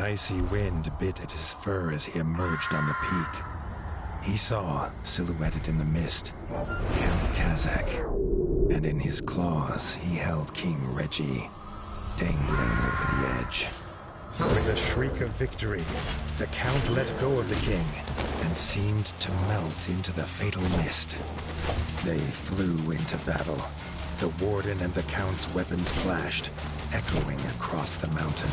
icy wind bit at his fur as he emerged on the peak. He saw, silhouetted in the mist, Count Kazakh, and in his claws he held King Reggie, dangling over the edge. With a shriek of victory, the Count let go of the king and seemed to melt into the fatal mist. They flew into battle. The Warden and the Count's weapons clashed, echoing across the mountain.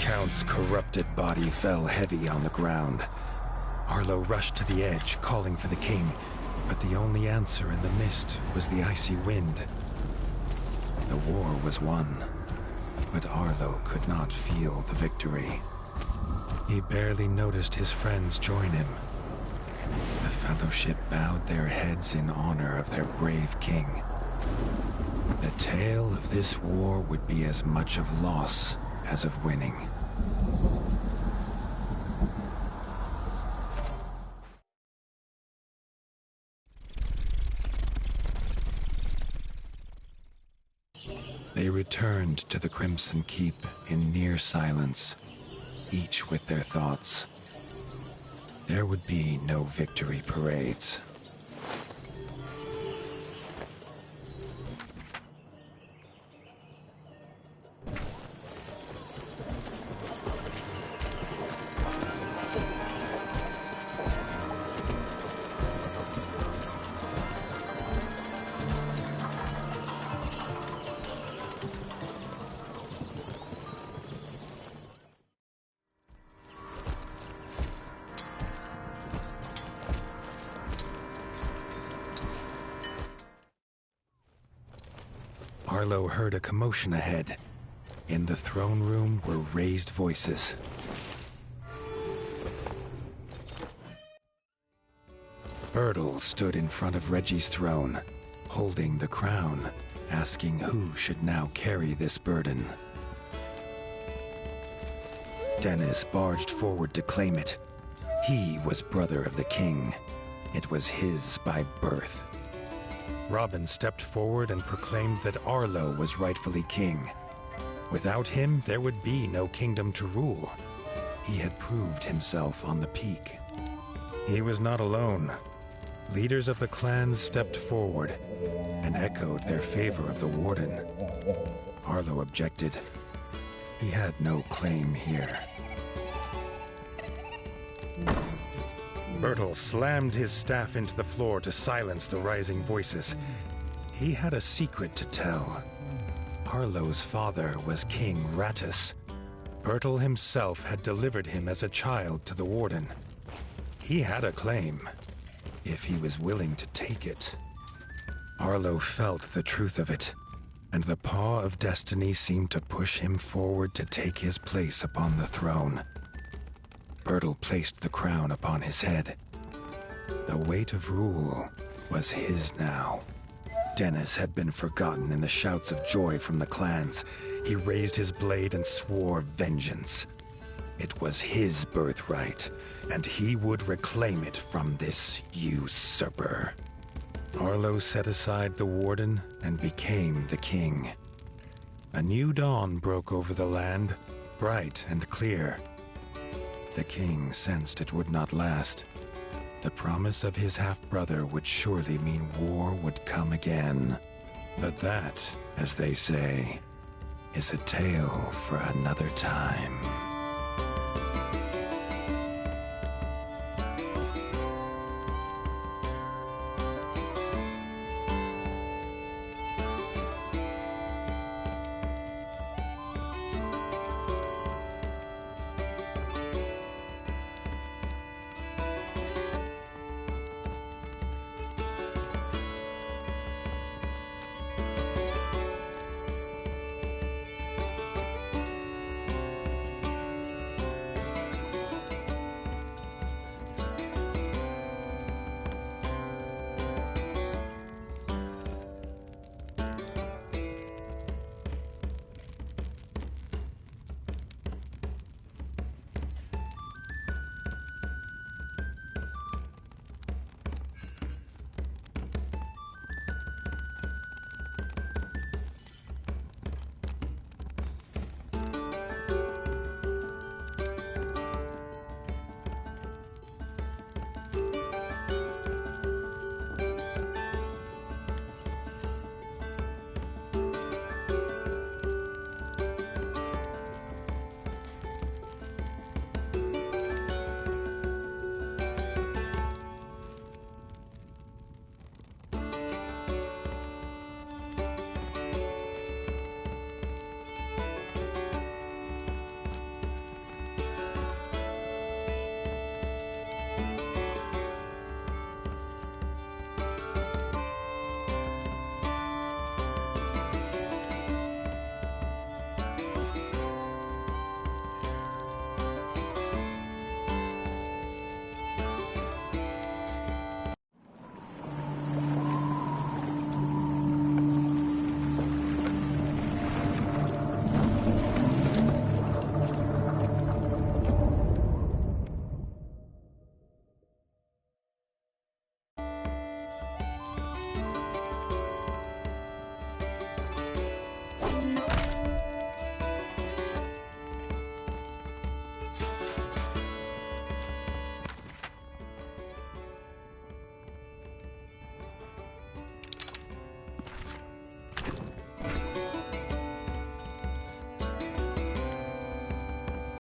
Count's corrupted body fell heavy on the ground. Arlo rushed to the edge, calling for the king, but the only answer in the mist was the icy wind. The war was won, but Arlo could not feel the victory. He barely noticed his friends join him. The Fellowship bowed their heads in honor of their brave king. The tale of this war would be as much of loss as of winning. They returned to the Crimson Keep in near silence, each with their thoughts. There would be no victory parades. Arlo heard a commotion ahead. In the throne room were raised voices. Bertel stood in front of Reggie's throne, holding the crown, asking who should now carry this burden. Dennis barged forward to claim it. He was brother of the king. It was his by birth. Robin stepped forward and proclaimed that Arlo was rightfully king. Without him, there would be no kingdom to rule. He had proved himself on the peak. He was not alone. Leaders of the clans stepped forward and echoed their favor of the warden. Arlo objected. He had no claim here. Bertel slammed his staff into the floor to silence the rising voices. He had a secret to tell. Arlo's father was King Rattus. Bertel himself had delivered him as a child to the warden. He had a claim, if he was willing to take it. Arlo felt the truth of it, and the paw of destiny seemed to push him forward to take his place upon the throne. Bertel placed the crown upon his head. The weight of rule was his now. Dennis had been forgotten in the shouts of joy from the clans. He raised his blade and swore vengeance. It was his birthright, and he would reclaim it from this usurper. Arlo set aside the warden and became the king. A new dawn broke over the land, bright and clear. The king sensed it would not last. The promise of his half-brother would surely mean war would come again. But that, as they say, is a tale for another time.